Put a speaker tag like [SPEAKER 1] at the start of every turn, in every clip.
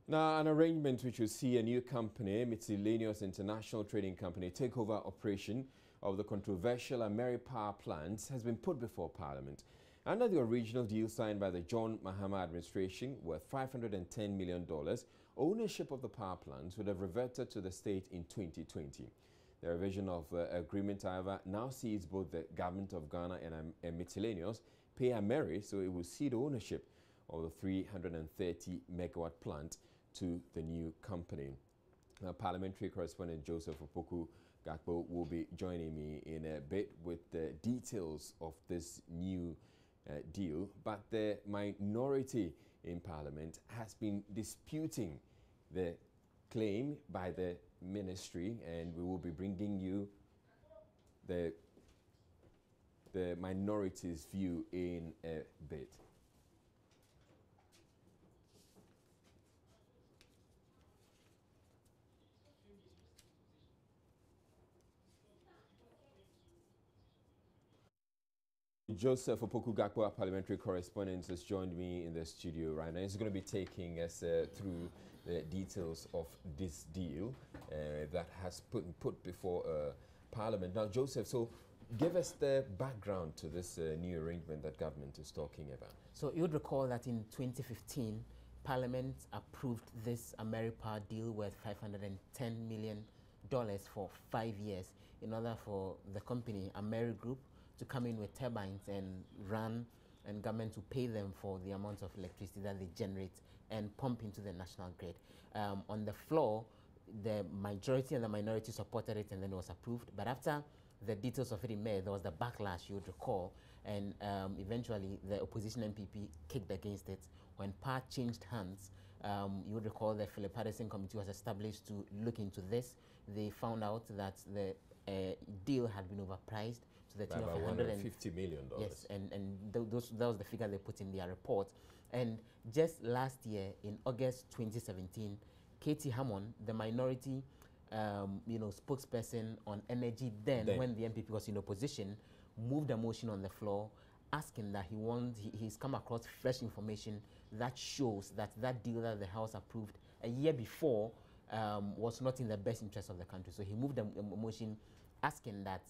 [SPEAKER 1] Now, an arrangement which will see a new company, Miscellaneous International Trading Company, take over operation of the controversial Ameri power plants has been put before Parliament. Under the original deal signed by the John Mahama administration worth $510 million, ownership of the power plants would have reverted to the state in 2020. The revision of the agreement, however, now sees both the government of Ghana and Miscellaneous pay Ameri, so it will cede ownership of the 330 megawatt plant to the new company. Now, parliamentary correspondent Joseph Opoku Gakpo will be joining me in a bit with the details of this new deal, but the minority in Parliament has been disputing the claim by the ministry, and we will be bringing you the minority's view in a bit. Joseph Opoku Gakpo, our parliamentary correspondent, has joined me in the studio right now. He's going to be taking us through the details of this deal that has put before Parliament. Now, Joseph, so give us the background to this new arrangement that government is talking about.
[SPEAKER 2] So you would recall that in 2015, Parliament approved this Ameripower deal worth $510 million for 5 years in order for the company, Ameri Group, to come in with turbines and run, and government to pay them for the amount of electricity that they generate and pump into the national grid. On the floor, the majority and the minority supported it, and then it was approved. But after the details of it emerged, there was the backlash, you would recall, and eventually the opposition MPP kicked against it. When power changed hands, you would recall the Philip Patterson Committee was established to look into this. They found out that the deal had been overpriced to the tune of
[SPEAKER 1] $150 million.
[SPEAKER 2] Yes, and that was the figure they put in their report. And just last year, in August 2017, Katie Hammond, the minority spokesperson on energy then, when the MPP was in opposition, moved a motion on the floor asking that he's come across fresh information that shows that that deal that the House approved a year before was not in the best interest of the country. So he moved a motion asking that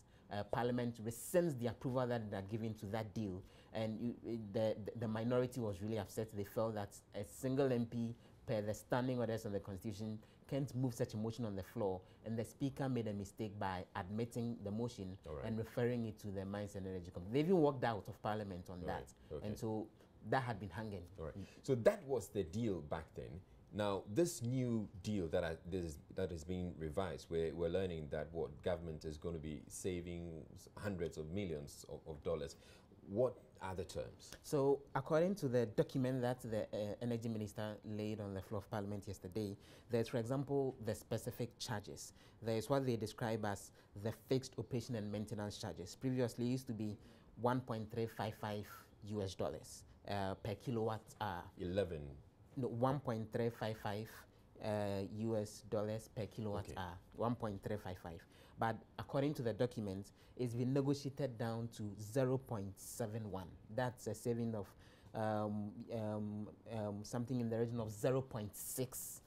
[SPEAKER 2] Parliament rescinds the approval that they are giving to that deal. And the minority was really upset. They felt that a single MP, per the standing orders of the Constitution, can't move such a motion on the floor. And the Speaker made a mistake by admitting the motion and referring it to the Mines and Energy Committee. They even walked out of Parliament on that. And so that had been hanging.
[SPEAKER 1] So that was the deal back then. Now, this new deal that is being revised, we're learning that what government is going to be saving hundreds of millions of dollars. What are the terms?
[SPEAKER 2] So, according to the document that the Energy Minister laid on the floor of Parliament yesterday, there's, for example, the specific charges. There's what they describe as the fixed operation and maintenance charges. Previously, it used to be $1.355 per kilowatt hour. 1.355 US dollars per kilowatt hour, 1.355. But according to the document, it's been negotiated down to 0.71. That's a saving of something in the region of 0.6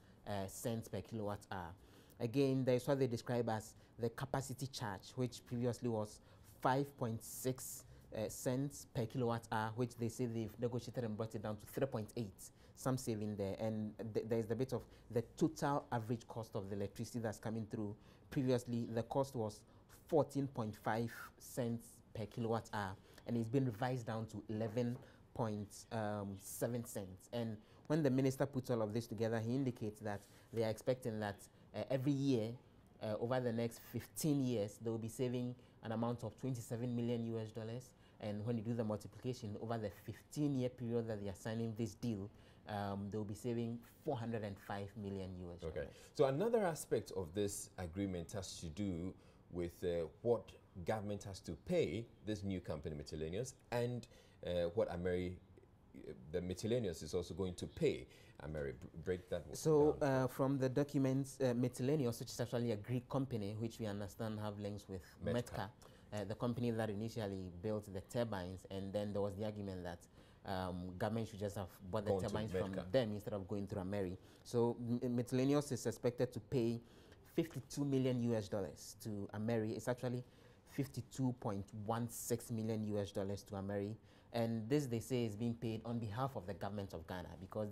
[SPEAKER 2] cents per kilowatt hour. Again, there's what they describe as the capacity charge, which previously was 5.6 cents per kilowatt hour, which they say they've negotiated and brought it down to 3.8, some saving there. And there's the bit of the total average cost of the electricity that's coming through. Previously, the cost was 14.5 cents per kilowatt hour, and it's been revised down to 11.7 cents. And when the minister puts all of this together, he indicates that they are expecting that every year, over the next 15 years, they will be saving an amount of $27 million US dollars. And when you do the multiplication over the 15-year period that they are signing this deal, they will be saving $405 million US dollars.
[SPEAKER 1] Okay. So another aspect of this agreement has to do with what government has to pay this new company, Miscellaneous, and what the Miscellaneous is also going to pay Ameri. Break that down.
[SPEAKER 2] So from the documents, Miscellaneous, which is actually a Greek company, which we understand have links with Metka, the company that initially built the turbines, and then there was the argument that government should just have bought the
[SPEAKER 1] Gone to
[SPEAKER 2] turbines from
[SPEAKER 1] Medca.
[SPEAKER 2] them instead of going through Ameri. So Miscellaneous is expected to pay 52 million US dollars to Ameri. It's actually 52.16 million US dollars to Ameri. And this, they say, is being paid on behalf of the government of Ghana, because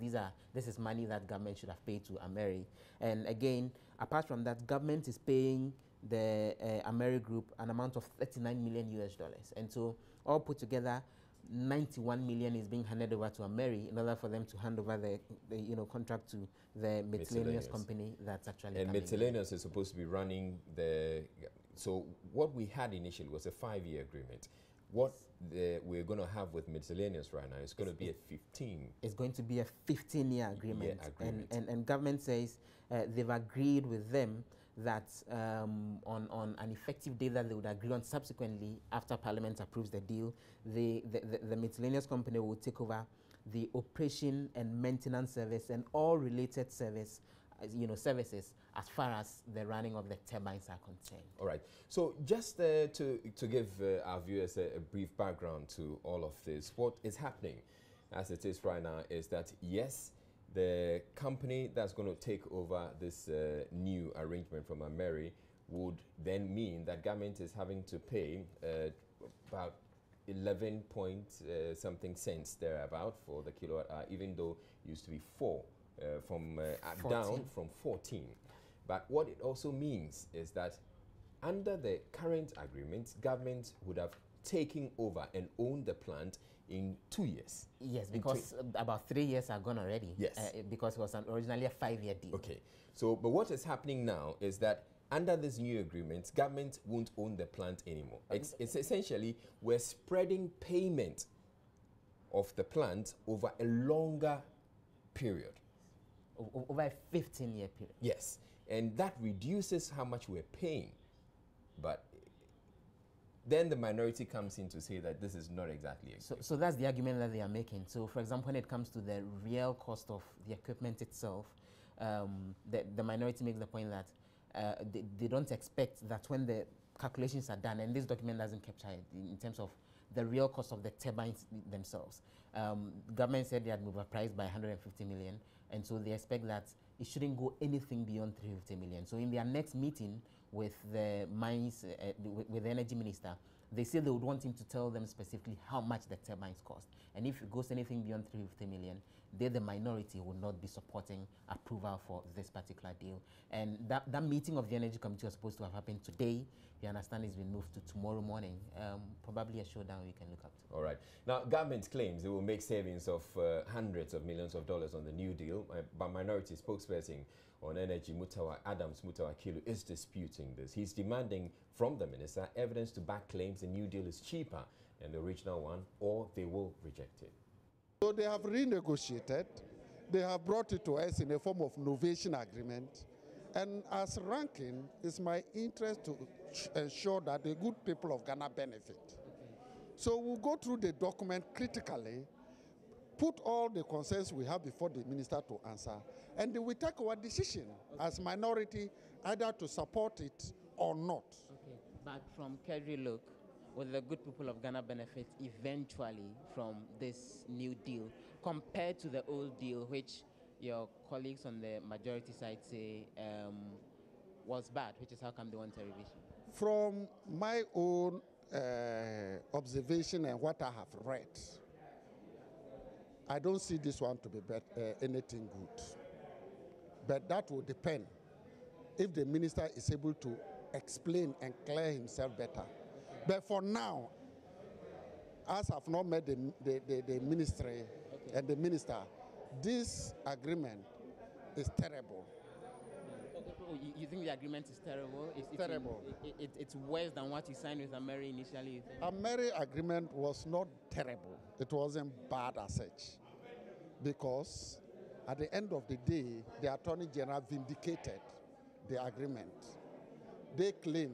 [SPEAKER 2] this is money that government should have paid to Ameri. And again, apart from that, government is paying the Ameri Group an amount of 39 million US dollars. And so all put together, 91 million is being handed over to Ameri in order for them to hand over the contract to the Miscellaneous company that's actually
[SPEAKER 1] and Miscellaneous is supposed to be running the. So what we had initially was a 5-year agreement. What we're going to have with Miscellaneous right now is going to be a 15.
[SPEAKER 2] It's going to be a 15-year agreement. And government says they've agreed with them that on an effective date that they would agree on subsequently after Parliament approves the deal, the Miscellaneous company will take over the operation and maintenance service and all related services as far as the running of the turbines are concerned.
[SPEAKER 1] All right. So just to give our viewers a brief background to all of this, what is happening as it is right now is that, yes, the company that's going to take over this new arrangement from Ameri would then mean that government is having to pay about 11 point something cents thereabout for the kilowatt hour, even though it used to be 4 down from 14. But what it also means is that under the current agreement, government would have taken over and owned the plant in 2 years.
[SPEAKER 2] Yes, because about 3 years are gone already.
[SPEAKER 1] Yes.
[SPEAKER 2] Because it was originally a 5-year deal.
[SPEAKER 1] Okay. So, but what is happening now is that under this new agreement, government won't own the plant anymore. It's essentially, we're spreading payment of the plant over a longer period.
[SPEAKER 2] Over a 15-year period.
[SPEAKER 1] Yes. And that reduces how much we're paying. But then the minority comes in to say that this is not exactly
[SPEAKER 2] so that's the argument that they are making. So, for example, when it comes to the real cost of the equipment itself, the minority makes the point that they don't expect that when the calculations are done, and this document doesn't capture it in terms of the real cost of the turbines themselves. Government said they had overpriced by 150 million, and so they expect that it shouldn't go anything beyond 350 million. So in their next meeting with the mines, with the energy minister, they say they would want him to tell them specifically how much the turbines cost. And if it goes anything beyond 350 million, they, the minority, will not be supporting approval for this particular deal. And that meeting of the Energy Committee was supposed to have happened today. You understand it's been moved to tomorrow morning. Probably a showdown we can look up to.
[SPEAKER 1] All right. Now, government claims it will make savings of hundreds of millions of dollars on the new deal, but minority spokesperson on energy, Adams Mutawa Kilu, is disputing this. He's demanding from the minister evidence to back claims the new deal is cheaper than the original one, or they will reject it.
[SPEAKER 3] So they have renegotiated. They have brought it to us in a form of novation agreement. And as ranking, it's my interest to ensure that the good people of Ghana benefit. So we'll go through the document critically, put all the concerns we have before the minister to answer, and then we take our decision as minority either to support it or not.
[SPEAKER 2] Okay, but from Kedri look, will the good people of Ghana benefit eventually from this new deal compared to the old deal, which your colleagues on the majority side say was bad, which is how come they want a revision?
[SPEAKER 3] From my own observation and what I have read, I don't see this one to be anything good. But that will depend if the minister is able to explain and clear himself better. But for now, as I've not met the ministry and the minister, this agreement is terrible.
[SPEAKER 2] You think the agreement is terrible? It's
[SPEAKER 3] terrible.
[SPEAKER 2] It's worse than what you signed with Ameri initially?
[SPEAKER 3] Ameri agreement was not terrible. It wasn't bad as such. Because at the end of the day, the Attorney General vindicated the agreement. They claim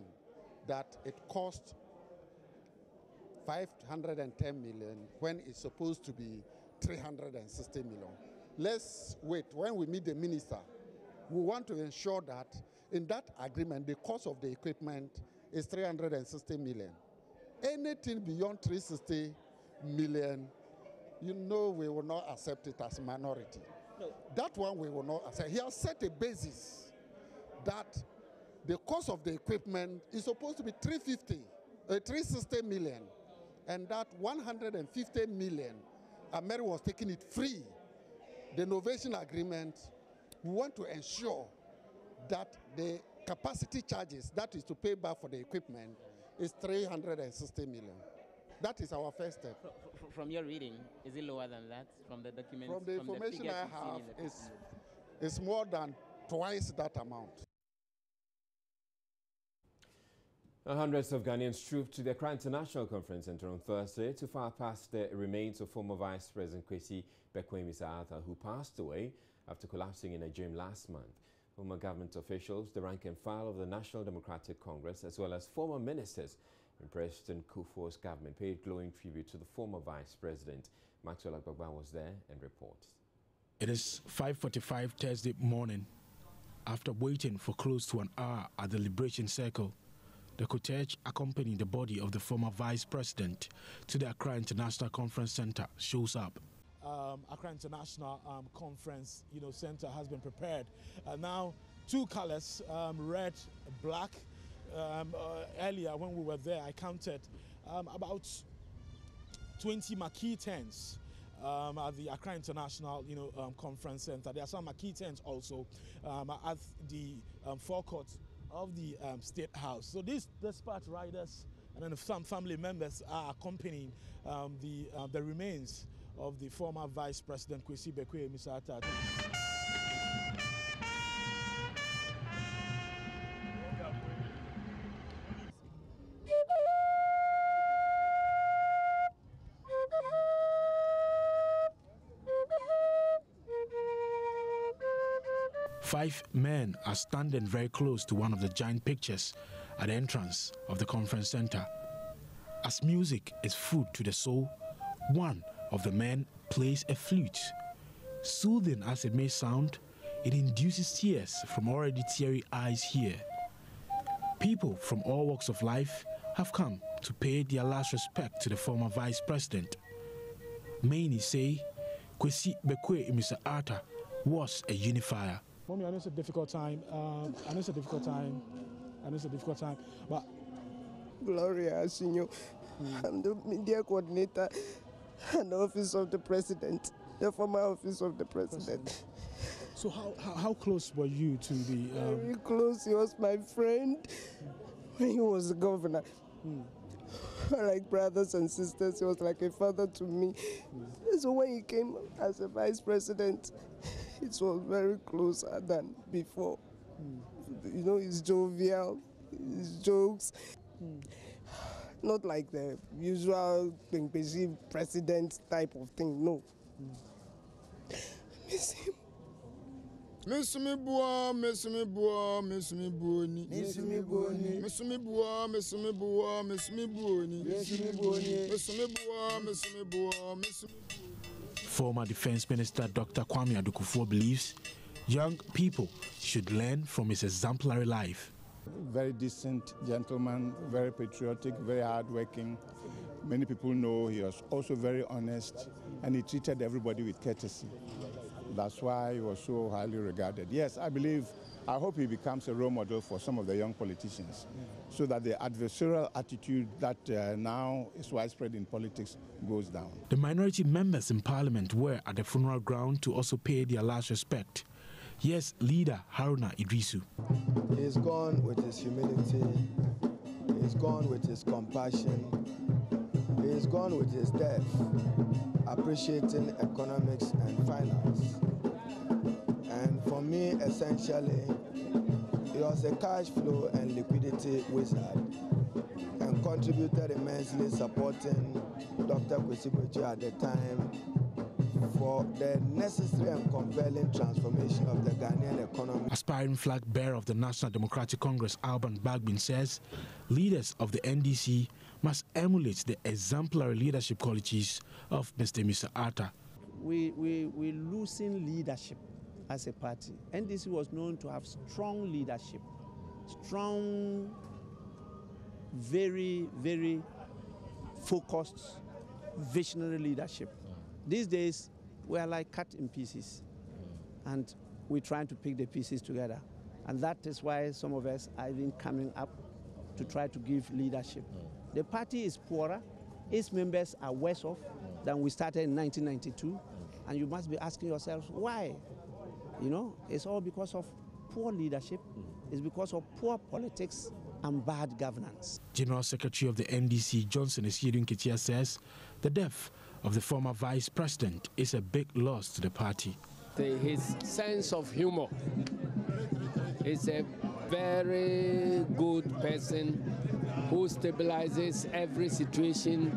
[SPEAKER 3] that it cost 510 million when it's supposed to be 360 million. Let's wait. When we meet the minister, we want to ensure that in that agreement, the cost of the equipment is 360 million. Anything beyond 360 million you know we will not accept it as a minority. No. That one we will not accept. He has set a basis that the cost of the equipment is supposed to be 360 million, and that 150 million, America was taking it free. The innovation agreement, we want to ensure that the capacity charges that is to pay back for the equipment is 360 million. That is our first step.
[SPEAKER 2] From your reading, is it lower than that from the documents?
[SPEAKER 3] From the information I have, it's more than twice that amount.
[SPEAKER 1] Hundreds of Ghanaians trooped to the Accra International Conference Center on Thursday to file past the remains of former Vice President Kwesi Bekwe-Mensah, who passed away after collapsing in a gym last month. Former government officials, the rank and file of the National Democratic Congress, as well as former ministers in President Kufuor's government paid glowing tribute to the former Vice President. Maxwell Agbagba was there and reports.
[SPEAKER 4] It is 5:45 Thursday morning. After waiting for close to an hour at the Liberation Circle, the cortege accompanying the body of the former Vice President to the Accra International Conference Center shows up.
[SPEAKER 5] Accra International Conference Center has been prepared. Now, two colors, red, black. Earlier when we were there, I counted about 20 marquee tents at the Accra International Conference Center. There are some marquee tents also at the forecourt of the State House. So these dispatch riders and then some family members are accompanying the remains of the former Vice President Kwesi Bekwe-Mensah.
[SPEAKER 4] Five men are standing very close to one of the giant pictures at the entrance of the conference center. As music is food to the soul, one of the men plays a flute. Soothing as it may sound, it induces tears from already teary eyes here. People from all walks of life have come to pay their last respect to the former Vice President. Many say Kwesi Bekwe-Mensah was a unifier.
[SPEAKER 5] For me, I know it's a difficult time. But
[SPEAKER 6] Gloria, Senior, I'm the media coordinator and the office of the president, the former office of the president.
[SPEAKER 5] So how close were you to the...
[SPEAKER 6] Very close. He was my friend when he was the governor. Like brothers and sisters, he was like a father to me. So when he came as a vice president, it was very closer than before. He's jovial, his jokes. Not like the usual president type of thing, no. Miss him.
[SPEAKER 7] Miss me boy, miss me boy, miss me boni.
[SPEAKER 6] Miss me boni.
[SPEAKER 7] Miss me boy, miss me boy, miss me boni.
[SPEAKER 6] Miss me boni.
[SPEAKER 7] Miss me boy, miss me boy, miss me.
[SPEAKER 4] Former Defense Minister Dr. Kwame Adukufuor believes young people should learn from his exemplary life.
[SPEAKER 8] Very decent gentleman, very patriotic, very hardworking. Many people know he was also very honest, and he treated everybody with courtesy. That's why he was so highly regarded. Yes, I hope he becomes a role model for some of the young politicians, so that the adversarial attitude that now is widespread in politics goes down.
[SPEAKER 4] The minority members in Parliament were at the funeral ground to also pay their last respect. Yes, leader Haruna Idrisu.
[SPEAKER 6] He's gone with his humility, he's gone with his compassion, he's gone with his depth, appreciating economics and finance. And for me, essentially, he was a cash flow and liquidity wizard and contributed immensely supporting Dr. Kwesi Bekwe at the time for the necessary and compelling transformation of the Ghanaian economy.
[SPEAKER 4] Aspiring flag bearer of the National Democratic Congress, Alban Bagbin, says leaders of the NDC must emulate the exemplary leadership qualities of Mr. Mensah.
[SPEAKER 9] We're losing leadership as a party. NDC was known to have strong leadership, strong, very, very focused, visionary leadership. These days, we are like cut in pieces, and we're trying to pick the pieces together. And that is why some of us are even coming up to try to give leadership. The party is poorer, its members are worse off than we started in 1992, and you must be asking yourselves why. You know, it's all because of poor leadership, it's because of poor politics and bad governance.
[SPEAKER 4] General Secretary of the NDC, Johnson Esiedun Ketia, says the death of the former vice president is a big loss to the party.
[SPEAKER 10] His sense of humor is a very good person who stabilizes every situation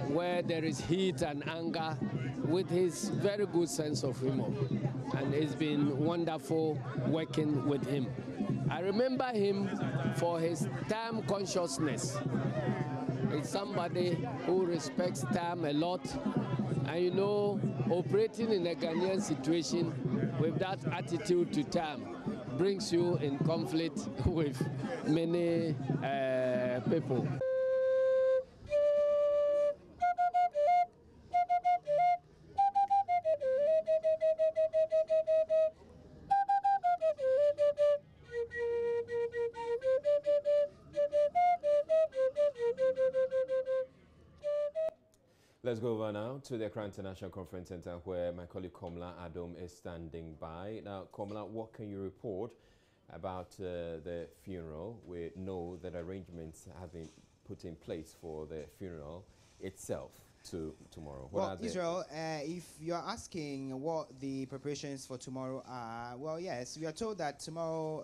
[SPEAKER 10] where there is heat and anger with his very good sense of humor. And it's been wonderful working with him. I remember him for his time consciousness. It's somebody who respects time a lot. And you know, operating in a Ghanaian situation with that attitude to time brings you in conflict with many people.
[SPEAKER 1] Let's go over now to the Accra International Conference Center where my colleague Komla Adom is standing by. Now, Komla, what can you report about the funeral? We know that arrangements have been put in place for the funeral itself tomorrow.
[SPEAKER 11] Well, Israel, if you're asking what the preparations for tomorrow are, well, yes, we are told that tomorrow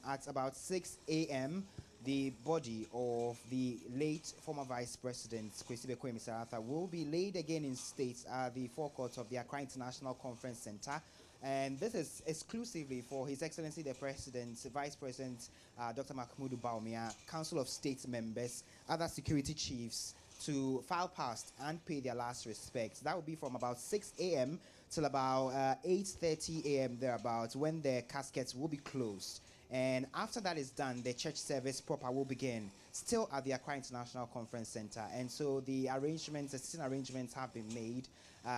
[SPEAKER 11] at about 6 a.m., the body of the late former Vice President, Kwesi Bekwemi Saratha, will be laid again in state at the forecourt of the Accra International Conference Center. And this is exclusively for His Excellency the President, Vice President Dr. Mahmoud Bawumia, Council of State members, other security chiefs, to file past and pay their last respects. That will be from about 6 a.m. till about 8:30 a.m. thereabouts, when the caskets will be closed. And after that is done, the church service proper will begin, still at the Accra International Conference Center. And so the arrangements, assisting arrangements have been made.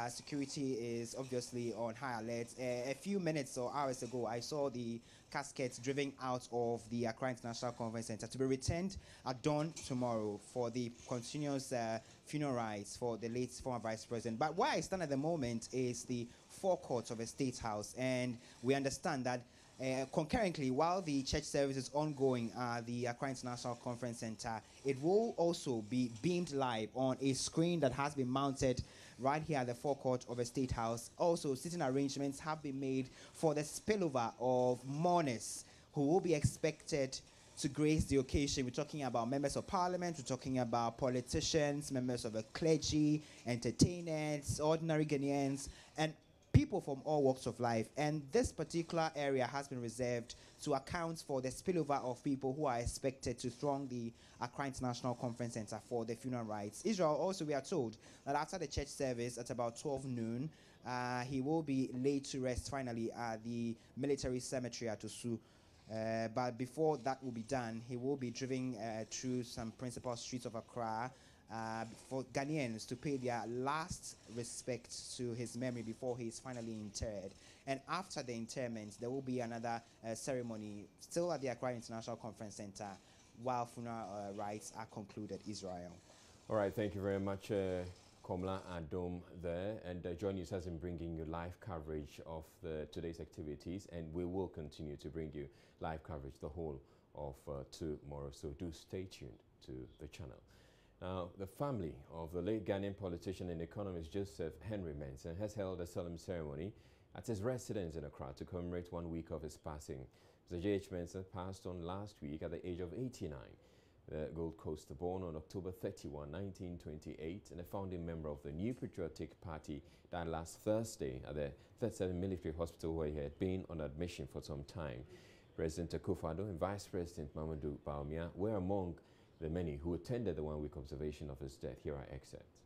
[SPEAKER 11] Security is obviously on high alert. A few minutes or hours ago, I saw the caskets driven out of the Accra International Conference Center to be returned at dawn tomorrow for the continuous funeral rites for the late former Vice President. But where I stand at the moment is the forecourt of a State House, and we understand that concurrently, while the church service is ongoing at the Accra International Conference Center, it will also be beamed live on a screen that has been mounted right here at the forecourt of a State House. Also, sitting arrangements have been made for the spillover of mourners who will be expected to grace the occasion. We're talking about members of parliament, we're talking about politicians, members of the clergy, entertainers, ordinary Ghanaians, and people from all walks of life. And this particular area has been reserved to account for the spillover of people who are expected to throng the Accra International Conference Center for the funeral rites. Israel, also, we are told that after the church service at about 12 noon, he will be laid to rest finally at the military cemetery at Osu. But before that will be done, he will be driven through some principal streets of Accra for Ghanaians to pay their last respect to his memory before he is finally interred. And after the interment, there will be another ceremony still at the Accra International Conference Center while funeral rites are concluded. Israel.
[SPEAKER 1] All right, thank you very much, Komla Adom there. And Joy News has been bringing you live coverage of today's activities, and we will continue to bring you live coverage the whole of tomorrow. So do stay tuned to the channel. Now, the family of the late Ghanaian politician and economist Joseph Henry Mensah has held a solemn ceremony at his residence in Accra to commemorate 1 week of his passing. Mr. J.H. Mensah passed on last week at the age of 89. The Gold Coast, born on October 31, 1928, and a founding member of the New Patriotic Party, died last Thursday at the 37 Military Hospital, where he had been on admission for some time. President Akufo-Addo and Vice President Mahmoud Bawumia were among the many who attended the 1 week observation of his death. Here are excerpts.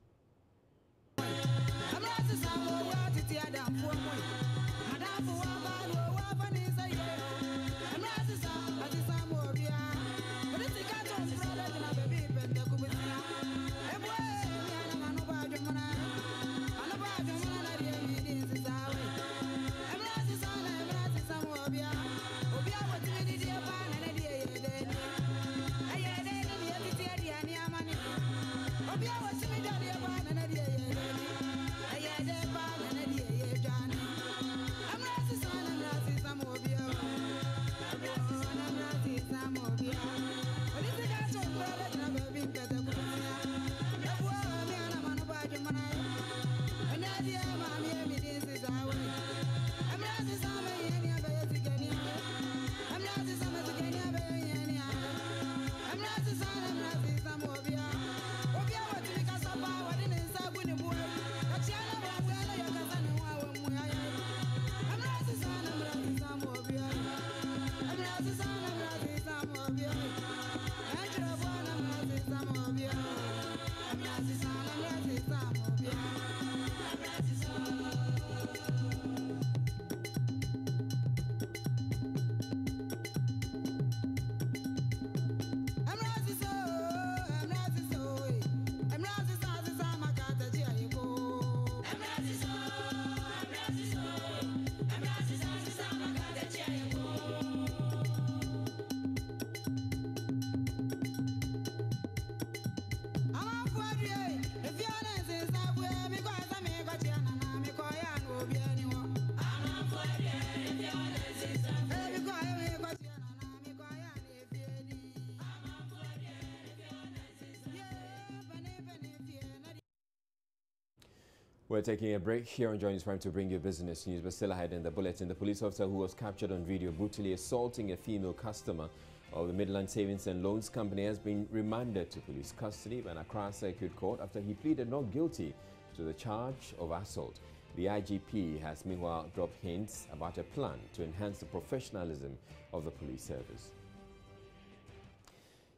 [SPEAKER 1] We're taking a break here on Join This Prime to bring you business news, but still ahead in the bulletin. The police officer who was captured on video brutally assaulting a female customer of the Midland Savings and Loans Company has been remanded to police custody by an Accra Circuit Court after he pleaded not guilty to the charge of assault. The IGP has meanwhile dropped hints about a plan to enhance the professionalism of the police service.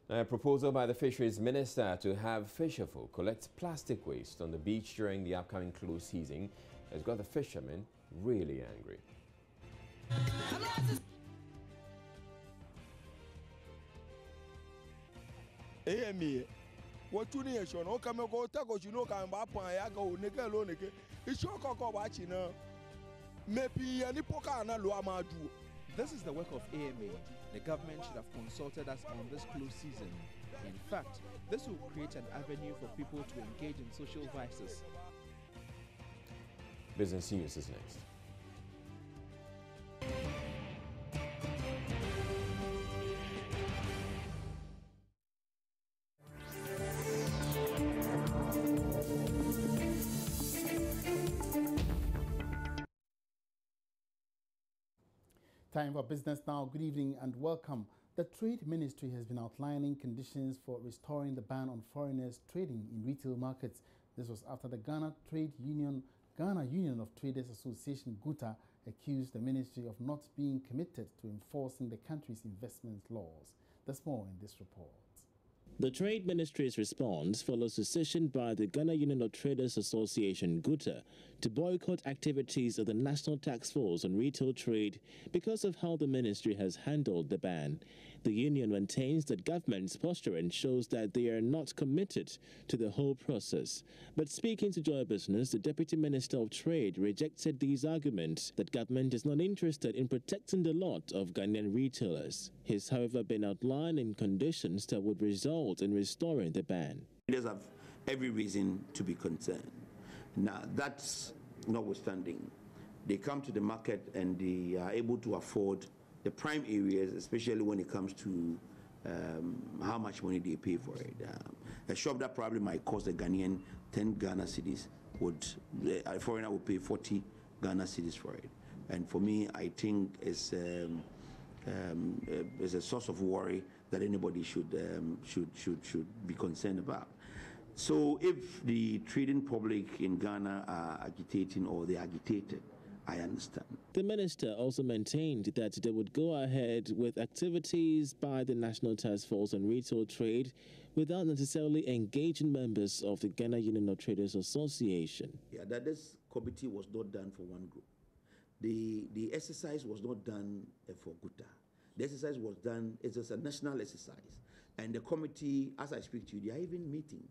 [SPEAKER 1] A proposal by the Fisheries Minister to have fisherfolk collect plastic waste on the beach during the upcoming cruise season has got the fishermen really angry.
[SPEAKER 12] This is the work of AMA. The government should have consulted us on this close season. In fact, this will create an avenue for people to engage in social vices.
[SPEAKER 1] Business News is next.
[SPEAKER 13] Time for business now. Good evening and welcome. The Trade Ministry has been outlining conditions for restoring the ban on foreigners trading in retail markets. This was after the Ghana Union of Traders Association (GUTA) accused the ministry of not being committed to enforcing the country's investment laws. There's more in this report.
[SPEAKER 14] The Trade Ministry's response follows decision by the Ghana Union of Traders Association (GUTA) to boycott activities of the National Task Force on Retail Trade because of how the ministry has handled the ban. The union maintains that government's posturing shows that they are not committed to the whole process. But speaking to Joy Business, the Deputy Minister of Trade rejected these arguments that government is not interested in protecting the lot of Ghanaian retailers. He's, however, been outlining conditions that would result in restoring the ban.
[SPEAKER 15] Traders have every reason to be concerned. Now, that's notwithstanding. They come to the market and they are able to afford the prime areas, especially when it comes to how much money they pay for it. A shop that probably might cost a Ghanaian 10 Ghana cedis, a foreigner would pay 40 Ghana cedis for it. And for me, I think it's a source of worry that anybody should be concerned about. So if the trading public in Ghana are agitating or they're agitated, I understand.
[SPEAKER 14] The minister also maintained that they would go ahead with activities by the National Task Force on Retail Trade without necessarily engaging members of the Ghana Union of Traders Association.
[SPEAKER 15] Yeah, that this committee was not done for one group. The exercise was not done for GUTA. The exercise was done, it's a national exercise. And the committee, as I speak to you, they are even meeting.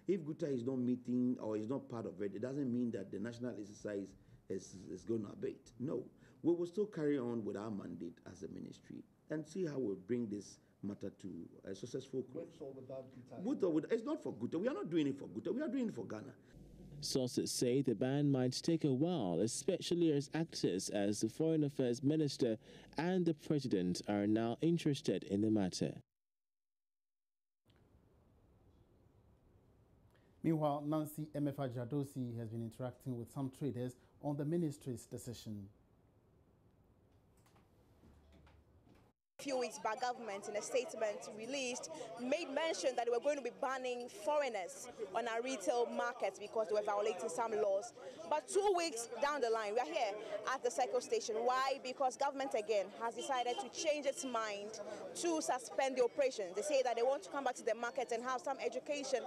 [SPEAKER 15] If GUTA is not meeting or is not part of it, it doesn't mean that the national exercise is going to abate. No, we will still carry on with our mandate as a ministry and see how we'll bring this matter to a successful close. With or without, it's not for GUTA. We are not doing it for GUTA. We are doing it for Ghana.
[SPEAKER 14] Sources say the ban might take a while, especially as actors as the Foreign Affairs Minister and the President are now interested in the matter.
[SPEAKER 13] Meanwhile, Nancy Emefa Jadosi has been interacting with some traders on the ministry's decision.
[SPEAKER 16] A few weeks back, government in a statement released made mention that they were going to be banning foreigners on our retail markets because they were violating some laws. But 2 weeks down the line, we are here at the Circle Station. Why? Because government again has decided to change its mind to suspend the operations. They say that they want to come back to the market and have some education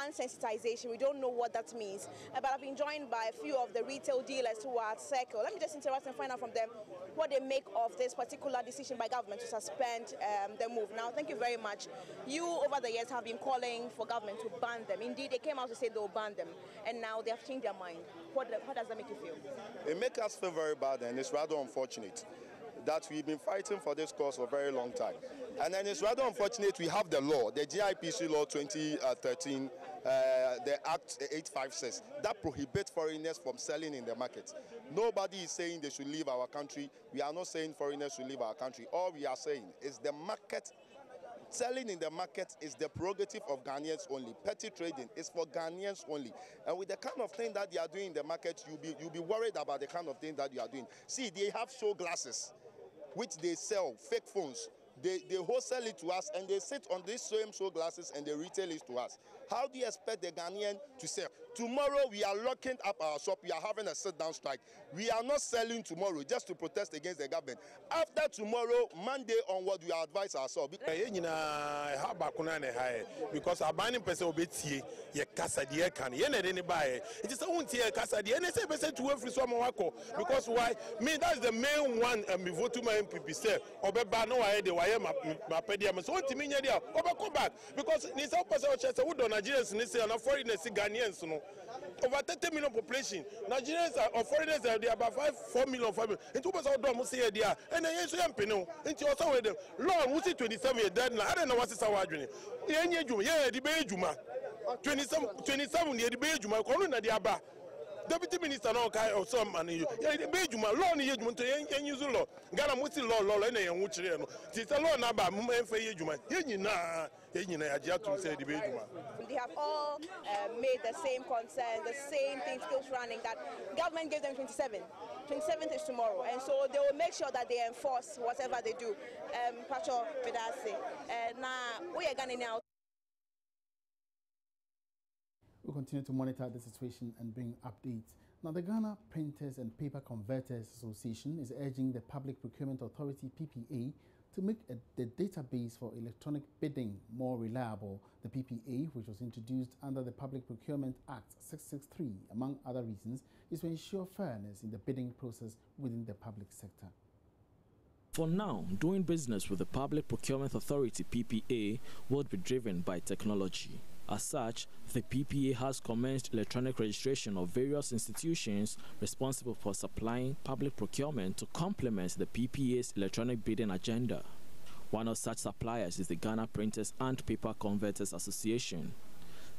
[SPEAKER 16] and sensitization. We don't know what that means. But I've been joined by a few of the retail dealers who are at Circle. Let me just interact and find out from them what they make of this particular decision by government to suspend the move. Now, thank you very much. You, over the years, have been calling for government to ban them. Indeed, they came out to say they'll ban them, and now they have changed their mind. What does that make you feel?
[SPEAKER 17] It makes us feel very bad, and it's rather unfortunate that we've been fighting for this cause for a very long time. And then it's rather unfortunate we have the law, the GIPC law 2013, the Act 856, that prohibits foreigners from selling in the market. Nobody is saying they should leave our country. We are not saying foreigners should leave our country. All we are saying is the market, selling in the market is the prerogative of Ghanaians only. Petty trading is for Ghanaians only. And with the kind of thing that they are doing in the market, you'll be worried about the kind of thing that you are doing. See, they have show glasses, which they sell, fake phones. They wholesale it to us, and they sit on these same show glasses and they retail it to us. How do you expect the Ghanaian to sell? Tomorrow we are locking up our shop. We are having a sit-down strike. We are not selling tomorrow just to protest against the government. After tomorrow, Monday onward, we advise ourselves.
[SPEAKER 18] Because our buying person will be ye casa die can ye ne any buy. It is a untie casa die. And say person to every summer wako. Because why? Me that's the main one. Me vote to my MPP say obeba no why the why my pedia. So unti me there oba come back because ni some person say we do Nigerians ni say na foreigners Ghanaians no. Over 30 million population. Nigerians or foreigners they are about 4 million. And 2% of them say there. And then you say no. Into also with them. Law we see 27 years dead now. I don't know what is our dream. Yeah, the bay juma. 27 years the bay juma. Corona the aba. Deputy Minister no kai or some man you. Yeah, the bay juma. Law ni juma to yen use law. Ghana musi law na yen wuchire no. Ti say law na ba mu enfe juma. Yen na ajia to say the bay juma.
[SPEAKER 16] They have all made the same concern, the same thing still running, that government gave them 27. 27th is tomorrow, and so they will make sure that they enforce whatever they do. Pacho Pedase. Now we are going now.
[SPEAKER 13] We'll continue to monitor the situation and bring updates. Now, the Ghana Printers and Paper Converters Association is urging the Public Procurement Authority, PPA, to make the database for electronic bidding more reliable. The PPA, which was introduced under the Public Procurement Act 663, among other reasons, is to ensure fairness in the bidding process within the public sector.
[SPEAKER 14] For now, doing business with the Public Procurement Authority, PPA, will be driven by technology. As such, the PPA has commenced electronic registration of various institutions responsible for supplying public procurement to complement the PPA's electronic bidding agenda. One of such suppliers is the Ghana Printers and Paper Converters Association.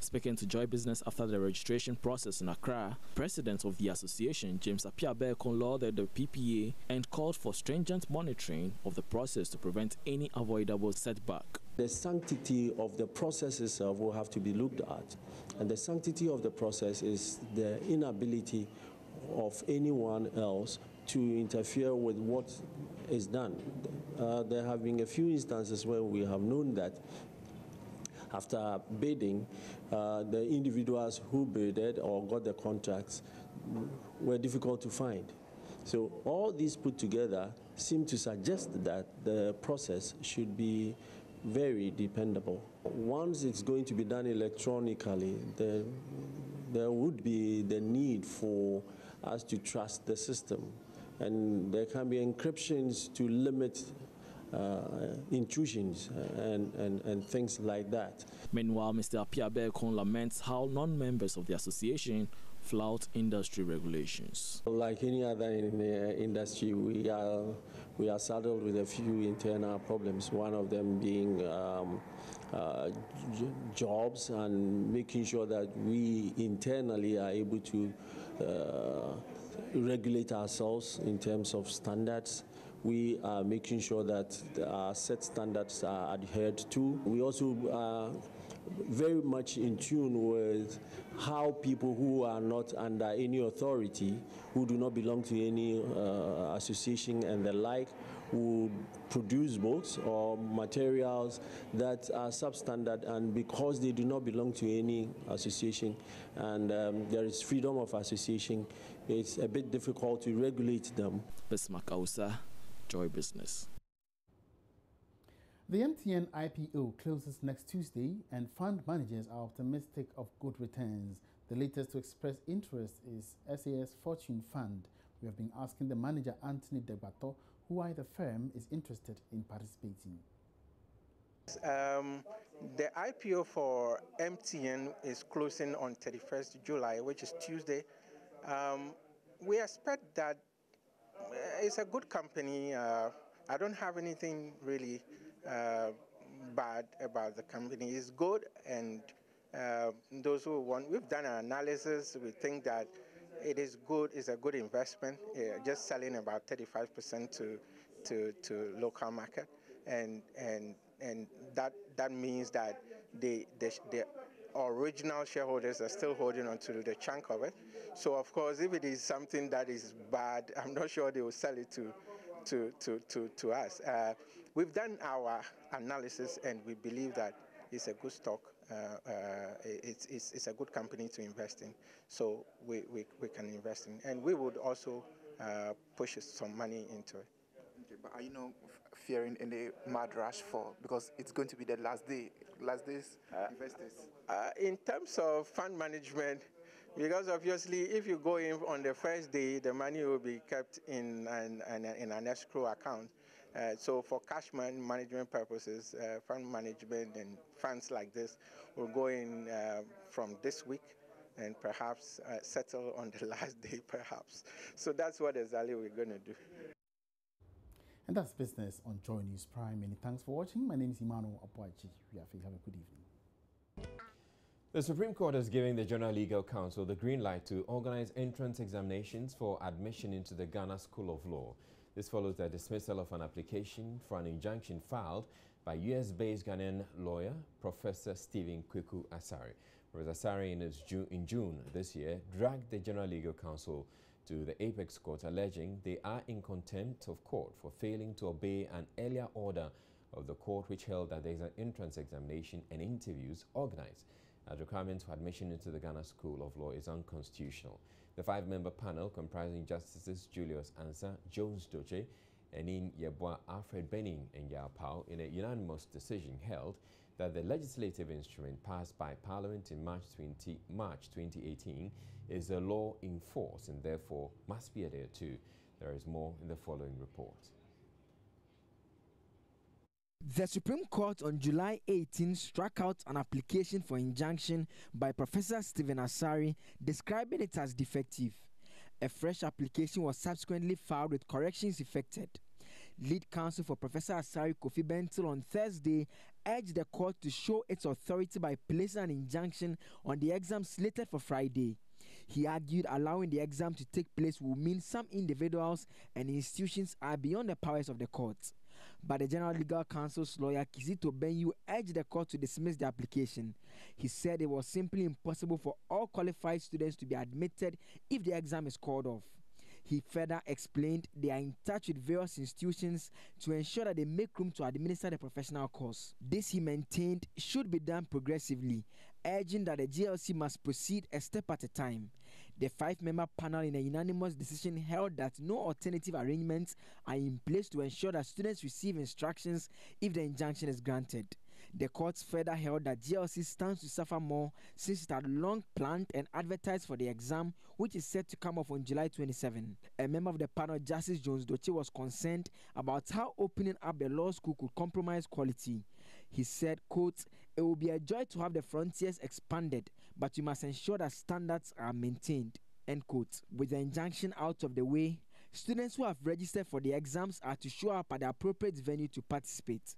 [SPEAKER 14] Speaking to Joy Business after the registration process in Accra, President of the association, James Apiabe-Ekong, lauded the PPA and called for stringent monitoring of the process to prevent any avoidable setback.
[SPEAKER 19] The sanctity of the process itself will have to be looked at, and the sanctity of the process is the inability of anyone else to interfere with what is done. There have been a few instances where we have known that after bidding, the individuals who bidded or got the contracts were difficult to find. So all these put together seem to suggest that the process should be very dependable. Once it's going to be done electronically, there would be the need for us to trust the system. And there can be encryptions to limit intrusions and things like that.
[SPEAKER 14] Meanwhile, Mr. Apiabe-Ekong laments how non-members of the association flout industry regulations.
[SPEAKER 19] Like any other in the industry, we are saddled with a few internal problems, one of them being jobs and making sure that we internally are able to regulate ourselves in terms of standards. We are making sure that our set standards are adhered to. We also are very much in tune with how people who are not under any authority, who do not belong to any association and the like, who produce books or materials that are substandard, and because they do not belong to any association and there is freedom of association, it's a bit difficult to regulate them.
[SPEAKER 14] Bismarck Ausa, Joy Business.
[SPEAKER 13] The MTN IPO closes next Tuesday, and fund managers are optimistic of good returns. The latest to express interest is SAS Fortune Fund. We have been asking the manager, Anthony Debato, why the firm is interested in participating.
[SPEAKER 20] The IPO for MTN is closing on 31st July, which is Tuesday. We expect that it's a good company. I don't have anything really bad about the company. It's good, and those who want, we've done an analysis. We think that it is good. It's a good investment. Just selling about 35% to local market, and that means that the original shareholders are still holding on to the chunk of it. So of course, if it is something that is bad, I'm not sure they will sell it to us. We've done our analysis, and we believe that it's a good stock. It's a good company to invest in, so we can invest in, and we would also push some money into it.
[SPEAKER 21] Okay, but are you not fearing any mad rush because it's going to be the last days investors?
[SPEAKER 20] In terms of fund management, because obviously if you go in on the first day, the money will be kept in an escrow account. So for cash management purposes, fund management and funds like this will go in from this week and perhaps settle on the last day, perhaps. So that's what exactly we're going to do.
[SPEAKER 13] And that's business on Joy News Prime. Many thanks for watching. My name is Emmanuel Abuaji. Have a good evening.
[SPEAKER 1] The Supreme Court has given the General Legal Council the green light to organize entrance examinations for admission into the Ghana School of Law. This follows the dismissal of an application for an injunction filed by US-based Ghanaian lawyer Professor Stephen Kweku Asare. Professor Asare in June this year dragged the General Legal Council to the Apex Court, alleging they are in contempt of court for failing to obey an earlier order of the court which held that there is an entrance examination and interviews organized as requirements for admission into the Ghana School of Law is unconstitutional. The five-member panel, comprising Justices Julius Ansa, Jones Doche, Enin Yeboah, Alfred Benning, and Yao Pao, in a unanimous decision held that the legislative instrument passed by Parliament in March 2018 is a law in force and therefore must be adhered to. There is more in the following report.
[SPEAKER 22] The Supreme Court on July 18 struck out an application for injunction by Professor Stephen Asare, describing it as defective. A fresh application was subsequently filed with corrections effected. Lead counsel for Professor Asare, Kofi Bentil, on Thursday urged the court to show its authority by placing an injunction on the exam slated for Friday. He argued allowing the exam to take place will mean some individuals and institutions are beyond the powers of the court. But the General Legal Counsel's lawyer, Kizito Benyu, urged the court to dismiss the application. He said it was simply impossible for all qualified students to be admitted if the exam is called off. He further explained they are in touch with various institutions to ensure that they make room to administer the professional course. This, he maintained, should be done progressively, urging that the GLC must proceed a step at a time. The five-member panel in a unanimous decision held that no alternative arrangements are in place to ensure that students receive instructions if the injunction is granted. The courts further held that GLC stands to suffer more since it had long planned and advertised for the exam, which is set to come off on July 27. A member of the panel, Justice Jones Doche, was concerned about how opening up the law school could compromise quality. He said, quote, "It will be a joy to have the frontiers expanded, but you must ensure that standards are maintained," end quote. With the injunction out of the way, students who have registered for the exams are to show up at the appropriate venue to participate.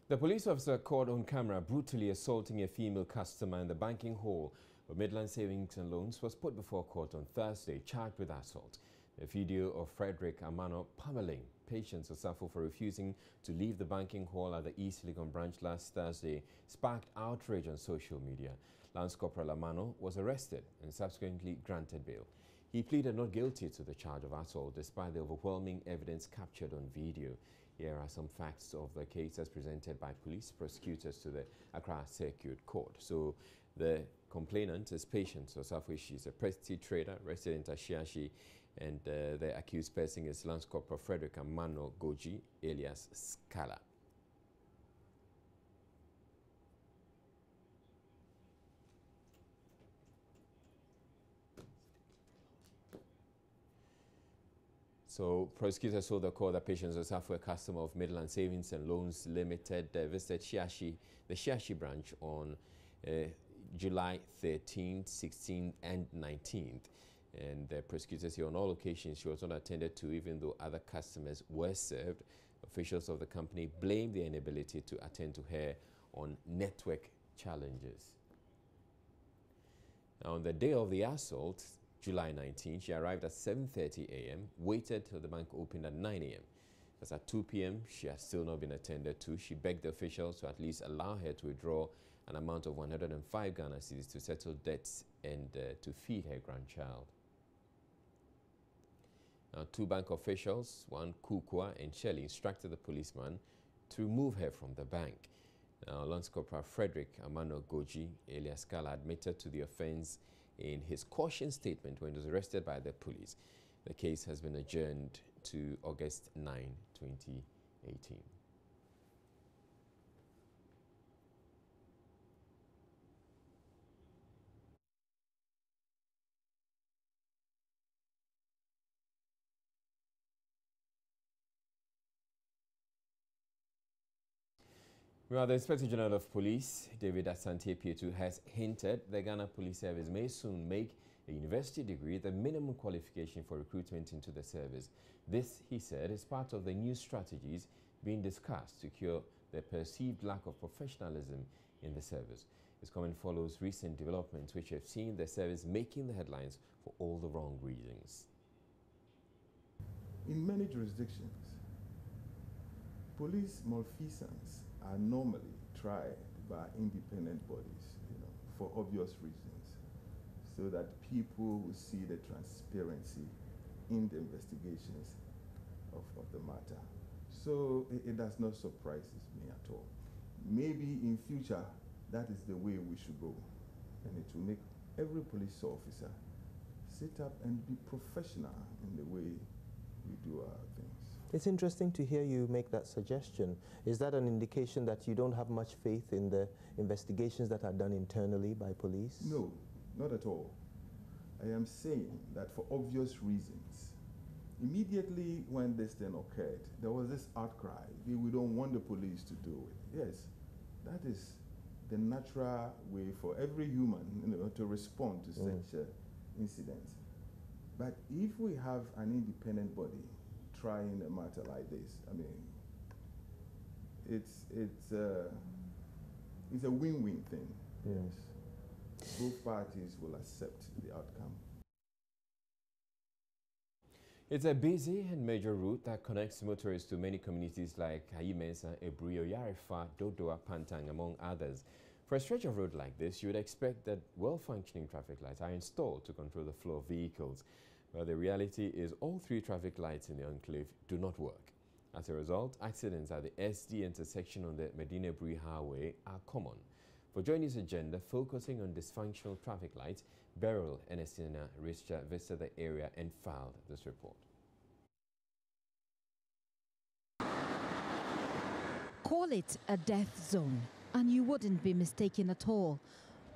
[SPEAKER 1] The police officer caught on camera brutally assaulting a female customer in the banking hall of Midland Savings and Loans was put before court on Thursday, charged with assault. A video of Frederick Amano pummeling patients Osafo for refusing to leave the banking hall at the East Legon branch last Thursday sparked outrage on social media. Lance Corporal Amano was arrested and subsequently granted bail. He pleaded not guilty to the charge of assault despite the overwhelming evidence captured on video. Here are some facts of the case as presented by police prosecutors to the Accra Circuit Court. So the complainant is Patience Osafo. She's a property trader, resident at Shiashi, And the accused person is Lance Corporal Frederick Amano Goji, alias Scala. So prosecutors told the court that patients was halfway a customer of Midland Savings and Loans Limited visited the Shiashi branch on July 13th, 16th, and 19th. And the prosecutors say on all occasions she was not attended to, even though other customers were served. Officials of the company blamed their inability to attend to her on network challenges. Now, on the day of the assault, July 19, she arrived at 7:30 a.m., waited till the bank opened at 9 a.m. As at 2 p.m., she has still not been attended to. She begged the officials to at least allow her to withdraw an amount of 105 Ghana cedis to settle debts and to feed her grandchild. Now, two bank officials, one Kukwa and Shelley, instructed the policeman to remove her from the bank. Now, Lance Corporal Frederick Amano Goji, alias Scala, admitted to the offense in his caution statement when he was arrested by the police. The case has been adjourned to August 9, 2018. Well, the Inspector General of Police, David Asante Pietu, has hinted the Ghana Police Service may soon make a university degree the minimum qualification for recruitment into the service. This, he said, is part of the new strategies being discussed to cure the perceived lack of professionalism in the service. His comment follows recent developments which have seen the service making the headlines for all the wrong reasons.
[SPEAKER 2] In many jurisdictions, police malfeasance are normally tried by independent bodies, for obvious reasons, so that people will see the transparency in the investigations of the matter. So it does not surprise me at all. Maybe in future, that is the way we should go. And it will make every police officer sit up and be professional in the way we do our things.
[SPEAKER 3] It's interesting to hear you make that suggestion. Is that an indication that you don't have much faith in the investigations that are done internally by police?
[SPEAKER 2] No, not at all. I am saying that for obvious reasons. Immediately when this thing occurred, there was this outcry. We don't want the police to do it. Yes, that is the natural way for every human to respond to such incidents. But if we have an independent body trying a matter like this, I mean, it's a win-win thing. Yes, both parties will accept the outcome.
[SPEAKER 1] It's a busy and major route that connects motorists to many communities like Hayimensa, Ebrio, Yarifa, Dodoa, Pantang, among others. For a stretch of road like this, you would expect that well-functioning traffic lights are installed to control the flow of vehicles. Well, the reality is all three traffic lights in the enclave do not work. As a result, accidents at the SD intersection on the Medina Bri Highway are common. For Joy News Agenda, focusing on dysfunctional traffic lights, Beryl and Estina Rischa visited the area and filed this report.
[SPEAKER 23] Call it a death zone, and you wouldn't be mistaken at all.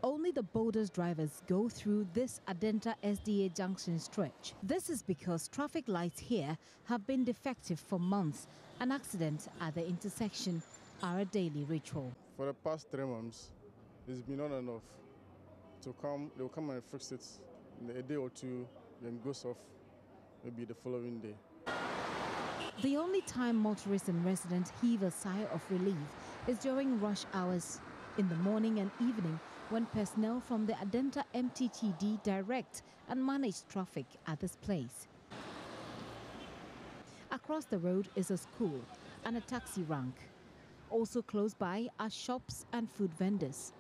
[SPEAKER 23] Only the boldest drivers go through this Adenta SDA junction stretch. This is because traffic lights here have been defective for months, and accidents at the intersection are a daily ritual.
[SPEAKER 24] For the past 3 months, it's been on and off. They'll come and fix it in a day or two, then it goes off maybe the following day.
[SPEAKER 23] The only time motorists and residents heave a sigh of relief is during rush hours, in the morning and evening, when personnel from the Adenta MTTD direct and manage traffic at this place. Across the road is a school and a taxi rank. Also close by are shops and food vendors.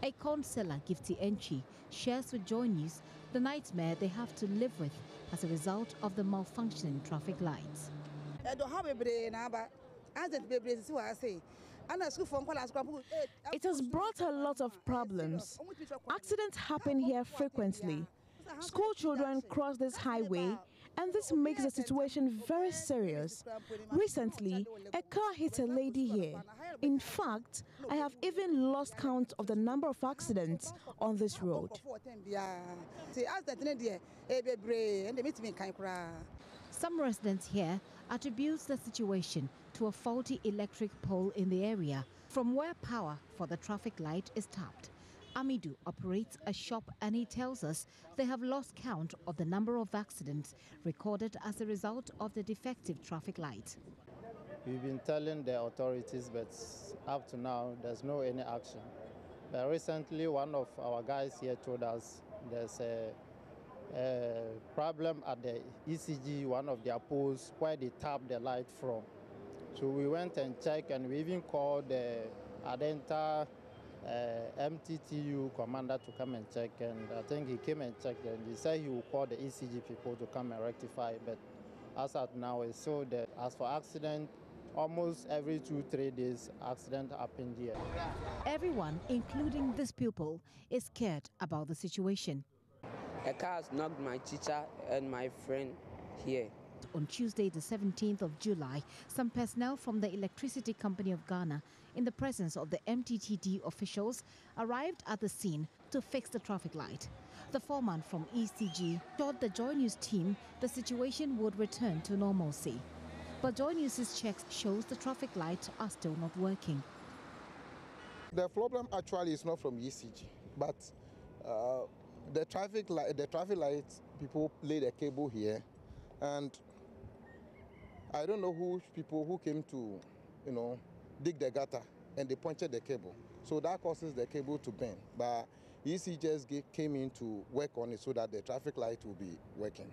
[SPEAKER 23] A corn seller, Gifty Enchi, shares with Joy News the nightmare they have to live with as a result of the malfunctioning traffic lights.
[SPEAKER 25] It has brought a lot of problems. Accidents happen here frequently. School children cross this highway And this makes the situation very serious. Recently, a car hit a lady here. In fact, I have even lost count of the number of accidents on this road.
[SPEAKER 23] Some residents here attribute the situation to a faulty electric pole in the area from where power for the traffic light is tapped. Amidou operates a shop and he tells us they have lost count of the number of accidents recorded as a result of the defective traffic light.
[SPEAKER 5] We've been telling the authorities, but up to now, there's no any action. But recently, one of our guys here told us there's a problem at the ECG, one of their poles, where they tap the light from. So we went and checked, and we even called the Adenta MTTU commander to come and check, and I think he came and checked, and he said he will call the ECG people to come and rectify it. But as at now, it's so that as for accident, almost every 2-3 days, accident happened here.
[SPEAKER 23] Everyone, including this pupil, is scared about the situation.
[SPEAKER 6] A car has knocked my teacher and my friend here.
[SPEAKER 23] On Tuesday, the 17th of July, some personnel from the Electricity Company of Ghana, in the presence of the MTTD officials, arrived at the scene to fix the traffic light. The foreman from ECG told the Joy News team the situation would return to normalcy. But Joy News' checks shows the traffic lights are still not working.
[SPEAKER 7] The problem actually is not from ECG, but the traffic lights, people lay the cable here, and I don't know who people who came to, dig the gutter, and they punctured the cable. So that causes the cable to bend. But ECG just came in to work on it so that the traffic light will be working.